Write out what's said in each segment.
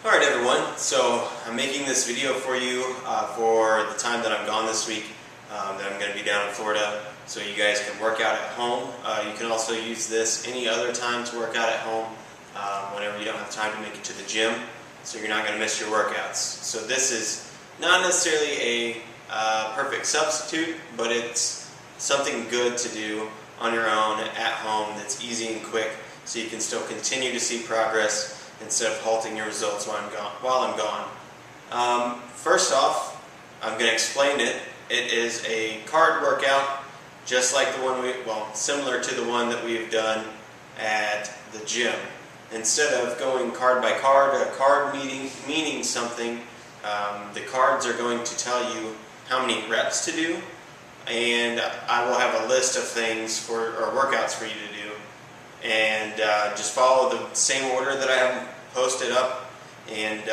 Alright everyone, so I'm making this video for you for the time that I'm gone this week, that I'm going to be down in Florida, so you guys can work out at home. You can also use this any other time to work out at home, whenever you don't have time to make it to the gym, so you're not going to miss your workouts. So this is not necessarily a perfect substitute, but it's something good to do on your own at home that's easy and quick, so you can still continue to see progress instead of halting your results while I'm gone. First off, I'm going to explain it. It is a card workout, just like the one similar to the one that we've done at the gym. Instead of going card by card, a card meaning something, the cards are going to tell you how many reps to do, and I will have a list of things or workouts for you to do. And just follow the same order that I have posted up, and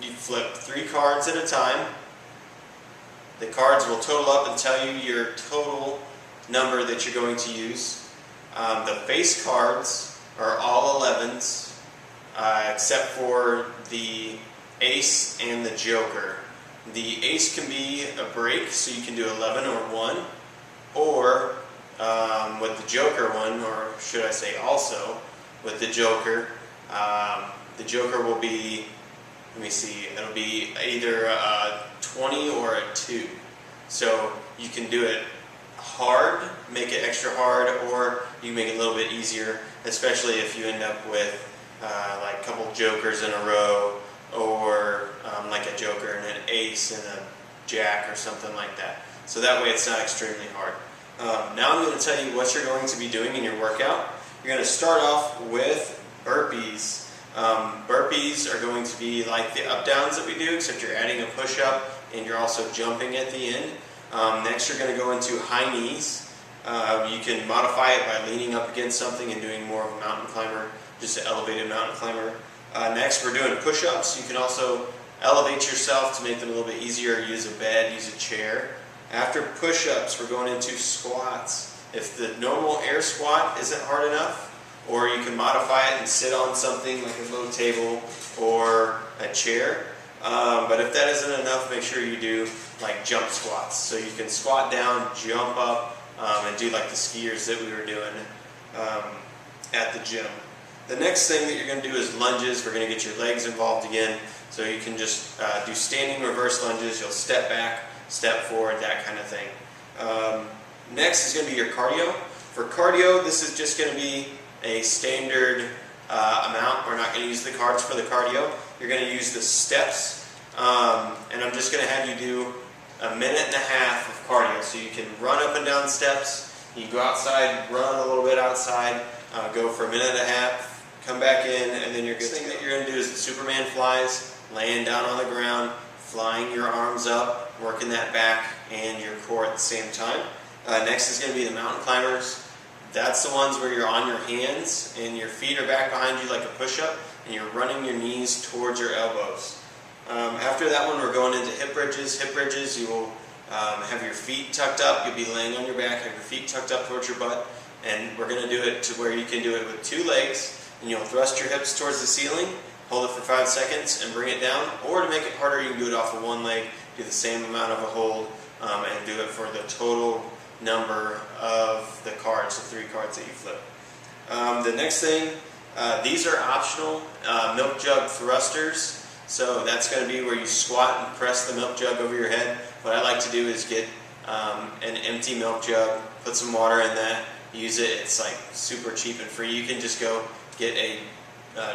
you flip 3 cards at a time. The cards will total up and tell you your total number that you're going to use. The face cards are all 11s, except for the ace and the joker. The ace can be a break, so you can do 11 or 1, or with the joker one, or should I say also with the joker will be, let me see, it'll be either a 20 or a 2. So you can do it hard, make it extra hard, or you make it a little bit easier, especially if you end up with like a couple jokers in a row, or like a joker and an ace and a jack or something like that. So that way it's not extremely hard. Now I'm going to tell you what you're going to be doing in your workout. You're going to start off with burpees. Burpees are going to be like the up-downs that we do, except you're adding a push-up and you're also jumping at the end. Next you're going to go into high knees. You can modify it by leaning up against something and doing more of a mountain climber, just an elevated mountain climber. Next we're doing push-ups. You can also elevate yourself to make them a little bit easier. Use a bed, use a chair. After push-ups, we're going into squats. If the normal air squat isn't hard enough, or you can modify it and sit on something like a low table or a chair. But if that isn't enough, make sure you do like jump squats. So you can squat down, jump up, and do like the skiers that we were doing at the gym. The next thing that you're going to do is lunges. We're going to get your legs involved again. So you can just do standing reverse lunges. You'll step back, step forward, that kind of thing. Next is going to be your cardio. For cardio, this is just going to be a standard amount. We're not going to use the cards for the cardio. You're going to use the steps, and I'm just going to have you do a minute and a half of cardio. So you can run up and down steps, you go outside, run a little bit outside, go for a minute and a half, come back in, and then your good thing that you're going to do is the Superman flies, laying down on the ground, flying your arms up, working that back and your core at the same time. Next is going to be the mountain climbers. That's the ones where you're on your hands and your feet are back behind you like a push-up, and you're running your knees towards your elbows. After that one, we're going into hip bridges. Hip bridges, you will have your feet tucked up. You'll be laying on your back, have your feet tucked up towards your butt, and we're going to do it to where you can do it with 2 legs, and you'll thrust your hips towards the ceiling, hold it for 5 seconds, and bring it down. Or to make it harder, you can do it off of 1 leg, do the same amount of a hold, and do it for the total number of the cards, the 3 cards that you flip. The next thing, these are optional, milk jug thrusters. So that's going to be where you squat and press the milk jug over your head. What I like to do is get an empty milk jug, put some water in that, use it. It's like super cheap and free. You can just go get a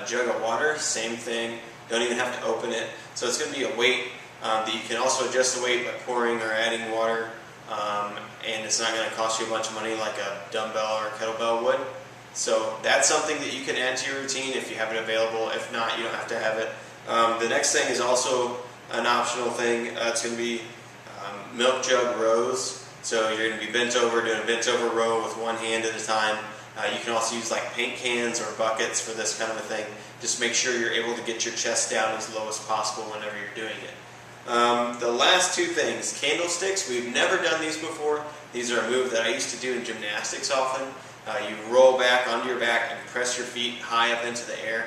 jug of water, same thing. Don't even have to open it. So it's going to be a weight that you can also adjust the weight by pouring or adding water. And it's not going to cost you a bunch of money like a dumbbell or a kettlebell would. So that's something that you can add to your routine if you have it available. If not, you don't have to have it. The next thing is also an optional thing. It's going to be milk jug rows. So you're going to be bent over, doing a bent over row with 1 hand at a time. You can also use like paint cans or buckets for this kind of a thing. Just make sure you're able to get your chest down as low as possible whenever you're doing it. The last 2 things, candlesticks. We've never done these before. These are a move that I used to do in gymnastics often. You roll back onto your back and press your feet high up into the air.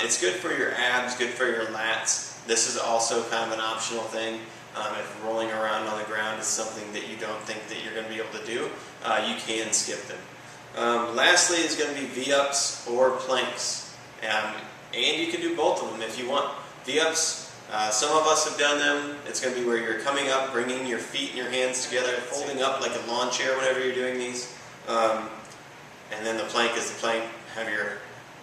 It's good for your abs, good for your lats. This is also kind of an optional thing. If rolling around on the ground is something that you don't think that you're going to be able to do, you can skip them. Lastly is going to be V-ups or planks. And you can do both of them if you want. V-ups, some of us have done them. It's going to be where you're coming up, bringing your feet and your hands together, folding up like a lawn chair whenever you're doing these. And then the plank is the plank. Have your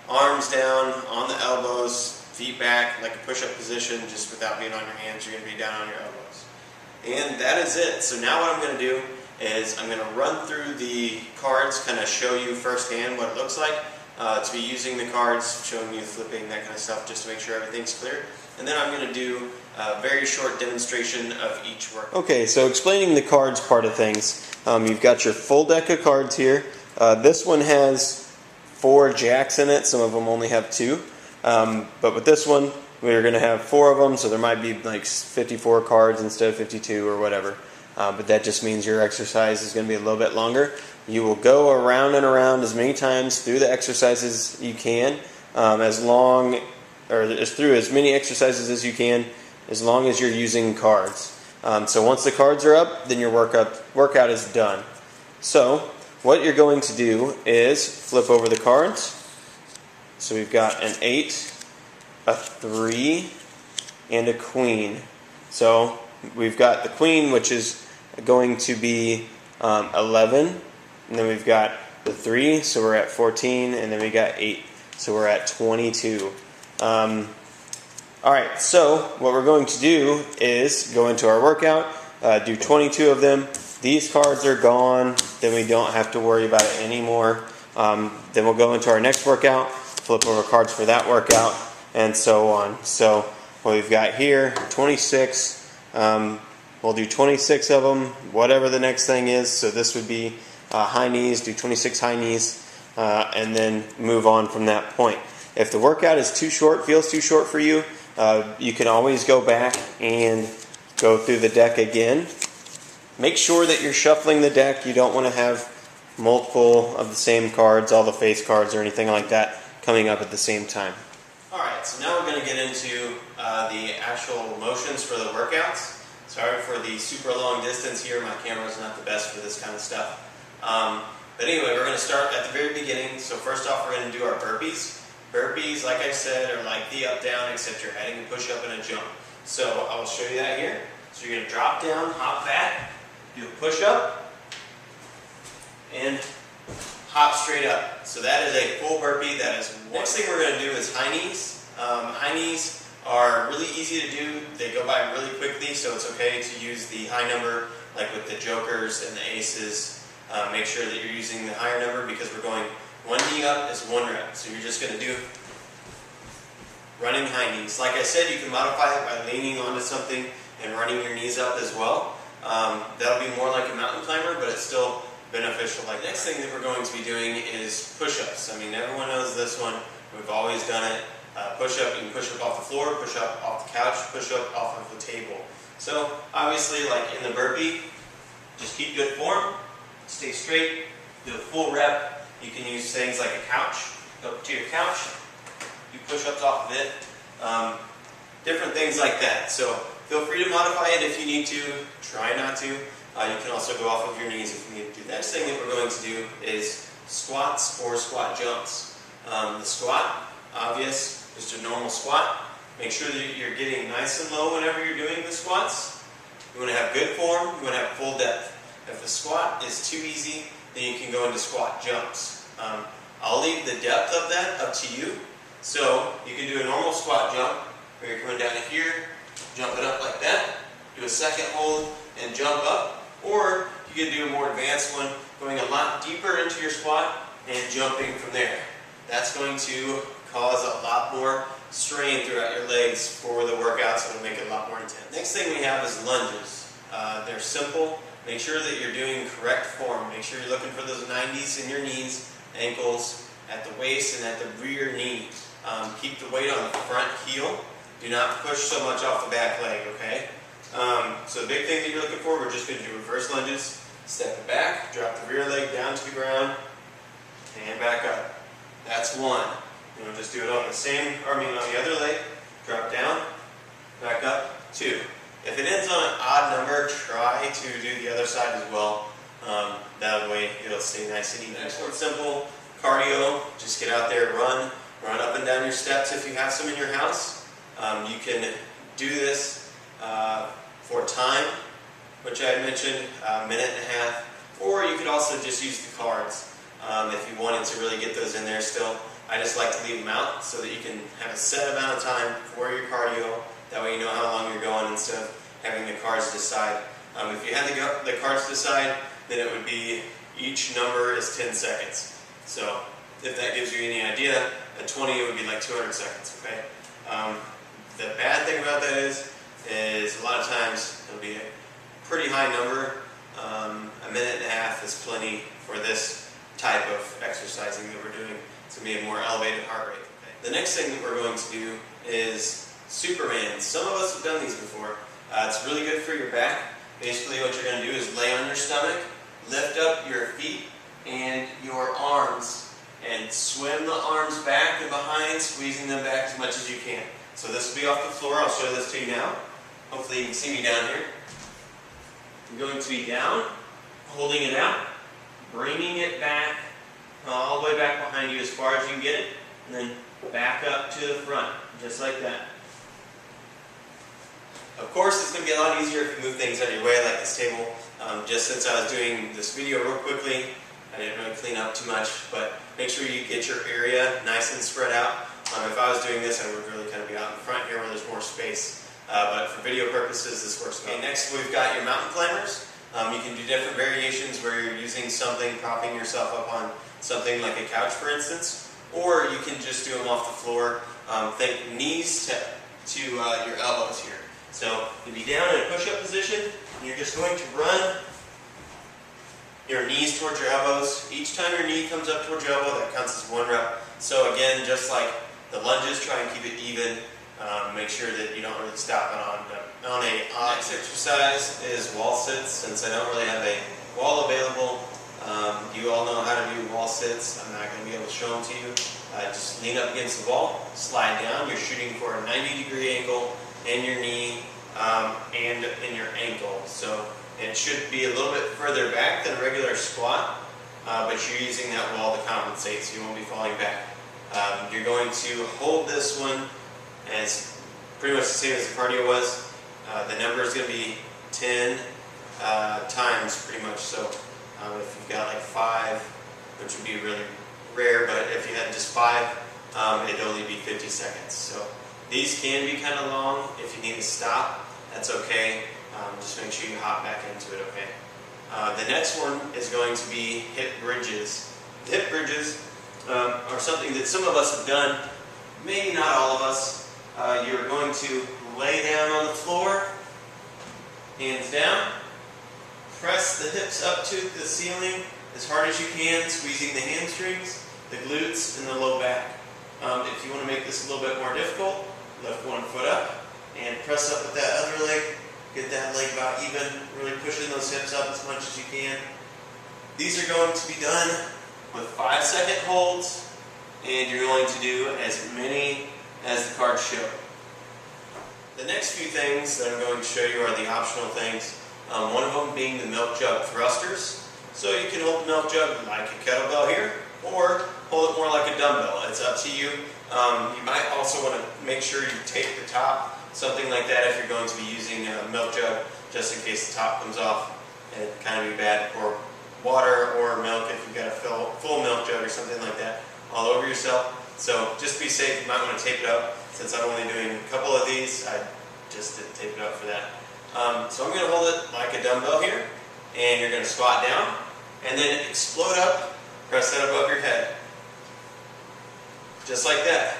arms down on the elbows, feet back, like a push-up position, just without being on your hands. You're going to be down on your elbows. And that is it. So now what I'm going to do is I'm going to run through the cards, kind of show you firsthand what it looks like. To be using the cards, showing you flipping, that kind of stuff, just to make sure everything's clear. And then I'm going to do a very short demonstration of each work. Okay, so explaining the cards part of things. You've got your full deck of cards here. This one has 4 jacks in it. Some of them only have 2. But with this one, we're going to have 4 of them, so there might be like 54 cards instead of 52 or whatever. But that just means your exercise is going to be a little bit longer. You will go around and around as many times through the exercises you can, through as many exercises as you can, as long as you're using cards. So once the cards are up, then your workout is done. So what you're going to do is flip over the cards. So we've got an 8, a 3, and a queen. So we've got the queen, which is going to be 11, and then we've got the 3, so we're at 14, and then we got 8, so we're at 22. Alright, so what we're going to do is go into our workout, do 22 of them. These cards are gone, then we don't have to worry about it anymore. Then we'll go into our next workout, flip over cards for that workout, and so on. So what we've got here, 26, we'll do 26 of them, whatever the next thing is. So this would be high knees, do 26 high knees, and then move on from that point. If the workout is too short, feels too short for you, you can always go back and go through the deck again. Make sure that you're shuffling the deck. You don't want to have multiple of the same cards, all the face cards or anything like that, coming up at the same time. Alright, so now we're going to get into the actual motions for the workouts. Sorry for the super long distance here, my camera's not the best for this kind of stuff. But anyway, we're going to start at the very beginning. So first off, we're going to do our burpees. Burpees, like I said, are like the up-down, except you're adding a push-up and a jump. So I will show you that here. So you're going to drop down, hop back, do a push-up, and hop straight up. So that is a full burpee. That is one. Next thing we're going to do is high knees. High knees are really easy to do. They go by really quickly, so it's okay to use the high number, like with the jokers and the aces. Make sure that you're using the higher number because we're going 1 knee up is 1 rep. So you're just going to do running high knees. Like I said, you can modify it by leaning onto something and running your knees up as well. That'll be more like a mountain climber, but it's still beneficial. Like, next thing that we're going to be doing is push-ups. I mean, everyone knows this one. We've always done it. Push-up, you can push up off the floor, push up off the couch, push up off of the table. So obviously, like in the burpee, just keep good form, stay straight, do a full rep. You can use things like a couch. Go to your couch, do push-ups off of it, different things like that. So feel free to modify it if you need to. Try not to. You can also go off of your knees if you need to. The next thing that we're going to do is squats or squat jumps. The squat, obvious, just a normal squat. Make sure that you're getting nice and low whenever you're doing the squats. You want to have good form, you want to have full depth. If the squat is too easy, then you can go into squat jumps. I'll leave the depth of that up to you. So you can do a normal squat jump, where you're coming down to here, jump it up like that, do a second hold, and jump up. Or you can do a more advanced one, going a lot deeper into your squat and jumping from there. That's going to cause a lot more strain throughout your legs for the workouts. It'll make it a lot more intense. Next thing we have is lunges. They're simple. Make sure that you're doing correct form. Make sure you're looking for those 90s in your knees, ankles, at the waist, and at the rear knee. Keep the weight on the front heel. Do not push so much off the back leg, okay? So the big thing that you're looking for, we're just going to do reverse lunges. Step it back, drop the rear leg down to the ground, and back up. That's one. And we'll just do it on the other leg. Drop down, back up, two. If it ends on an odd number, try to do the other side as well. That way it'll stay nice and even. Next one's simple, cardio. Just get out there, run up and down your steps if you have some in your house. You can do this for time, which I mentioned, a minute and a half, or you could also just use the cards if you wanted to really get those in there still. I just like to leave them out so that you can have a set amount of time for your cardio. That way you know how long you're going instead of having the cards decide. If you had the cards decide, then it would be each number is 10 seconds. So if that gives you any idea, at 20 it would be like 200 seconds, okay? The bad thing about that is a lot of times it'll be a pretty high number. A minute and a half is plenty for this type of exercising that we're doing. It's going to be a more elevated heart rate. Okay? The next thing that we're going to do is Superman. Some of us have done these before. It's really good for your back. Basically what you're going to do is lay on your stomach, lift up your feet and your arms, and swim the arms back and behind, squeezing them back as much as you can. So this will be off the floor. I'll show this to you now. Hopefully you can see me down here. I'm going to be down, holding it out, bringing it back, all the way back behind you as far as you can get it, and then back up to the front, just like that. Of course, it's going to be a lot easier if you move things out of your way, like this table. Just since I was doing this video real quickly, I didn't really clean up too much, but make sure you get your area nice and spread out. If I was doing this, I would really kind of be out in front here where there's more space. But for video purposes, this works well. Okay, next we've got your mountain climbers. You can do different variations where you're using something, propping yourself up on something like a couch, for instance, or you can just do them off the floor. Think knees to your elbows here. So you'll be down in a push-up position, and you're just going to run your knees towards your elbows. Each time your knee comes up towards your elbow, that counts as one rep. So again, just like the lunges, try and keep it even. Make sure that you don't really stop it on a next exercise is wall sits. Since I don't really have a wall available, you all know how to do wall sits. I'm not going to be able to show them to you. Just lean up against the wall, slide down. You're shooting for a 90-degree angle in your knee and in your ankle. So it should be a little bit further back than a regular squat, but you're using that wall to compensate so you won't be falling back. You're going to hold this one, and it's pretty much the same as the cardio was. The number is going to be 10 times pretty much. So if you've got like 5, which would be really rare, but if you had just 5, it'd only be 50 seconds. So these can be kind of long. If you need to stop, that's okay. Just make sure you hop back into it, okay? The next one is going to be hip bridges. Hip bridges are something that some of us have done, maybe not all of us. You're going to lay down on the floor, hands down, press the hips up to the ceiling as hard as you can, squeezing the hamstrings, the glutes, and the low back. If you want to make this a little bit more difficult, lift one foot up and press up with that other leg. Get that leg about even, really pushing those hips up as much as you can. These are going to be done with 5-second holds, and you're going to do as many as the cards show. The next few things that I'm going to show you are the optional things. One of them being the milk jug thrusters. So you can hold the milk jug like a kettlebell here, or hold it more like a dumbbell. It's up to you. You might also want to make sure you tape the top, something like that if you're going to be using a milk jug, just in case the top comes off. It'd kind of be bad to pour water or milk if you've got a full milk jug or something like that all over yourself. So just be safe, you might want to tape it up. Since I'm only doing a couple of these, I just didn't tape it up for that. So I'm going to hold it like a dumbbell here, and you're going to squat down, and then explode up, press that above your head. Just like that.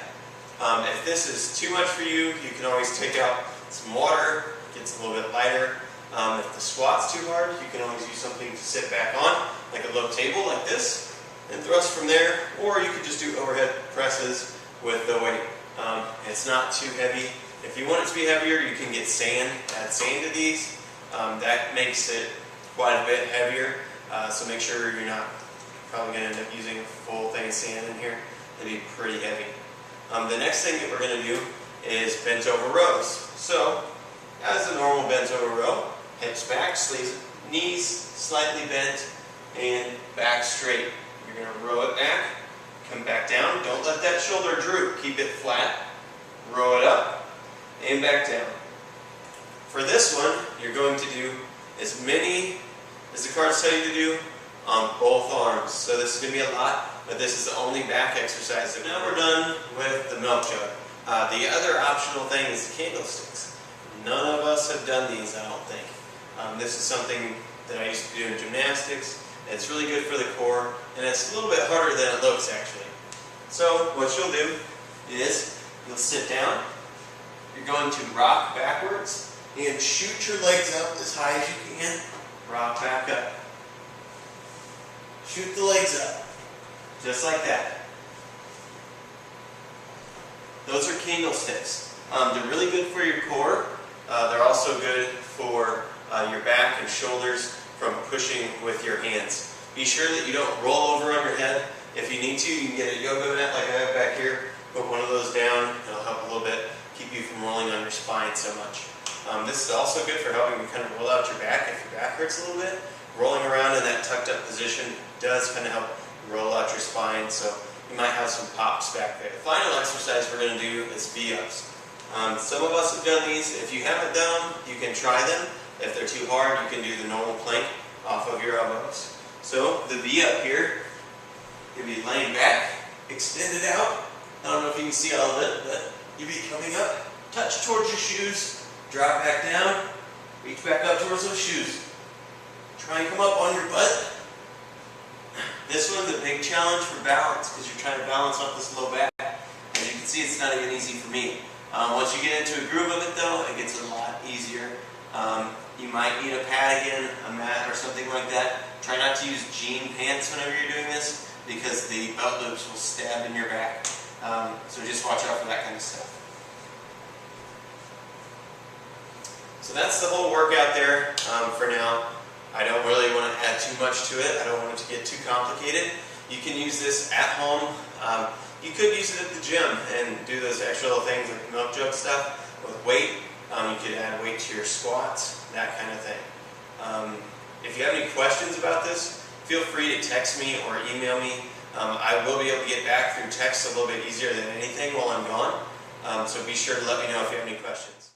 If this is too much for you, you can always take out some water, it gets a little bit lighter. If the squat's too hard, you can always use something to sit back on, like a low table like this, and thrust from there, or you could just do overhead presses with the weight. It's not too heavy. If you want it to be heavier, you can get sand, add sand to these. That makes it quite a bit heavier, so make sure you're not probably going to end up using a full thing of sand in here. It'd be pretty heavy. The next thing that we're going to do is bent over rows. So, as a normal bent over row, hips back, knees slightly bent, and back straight. You're going to row it back, come back down. Don't let that shoulder droop. Keep it flat. Row it up, and back down. For this one, you're going to do as many as the cards tell you to do on both arms. So this is going to be a lot, but this is the only back exercise. Now we're done with the milk jug. The other optional thing is the candlesticks. None of us have done these, I don't think. This is something that I used to do in gymnastics. It's really good for the core, and it's a little bit harder than it looks actually. So what you'll do is you'll sit down. You're going to rock backwards and shoot your legs up as high as you can. Rock back up. Shoot the legs up. Just like that. Those are candlesticks. They're really good for your core. They're also good for your back and shoulders from pushing with your hands. Be sure that you don't roll over on your head. If you need to, you can get a yoga mat like I have back here. Put one of those down. It'll help a little bit. Keep you from rolling on your spine so much. This is also good for helping you kind of roll out your back if your back hurts a little bit. Rolling around in that tucked up position does kind of help roll out your spine, so you might have some pops back there. The final exercise we're going to do is V-ups. Some of us have done these. If you haven't done them, you can try them. If they're too hard, you can do the normal plank off of your elbows. So the V-up here, you'll be laying back, extended out. I don't know if you can see all of it, but you'll be coming up, touch towards your shoes, drop back down, reach back up towards those shoes. Try and come up on your butt. This one's a big challenge for balance because you're trying to balance off this low back. As you can see, it's not even easy for me. Once you get into a groove of it though, it gets a lot easier. You might need a pad again, a mat or something like that. Try not to use jean pants whenever you're doing this because the belt loops will stab in your back. So just watch out for that kind of stuff. So that's the whole workout there for now. I don't really want to add too much to it. I don't want it to get too complicated. You can use this at home. You could use it at the gym and do those extra little things like milk jug stuff with weight. You could add weight to your squats, that kind of thing. If you have any questions about this, feel free to text me or email me. I will be able to get back through text a little bit easier than anything while I'm gone. So be sure to let me know if you have any questions.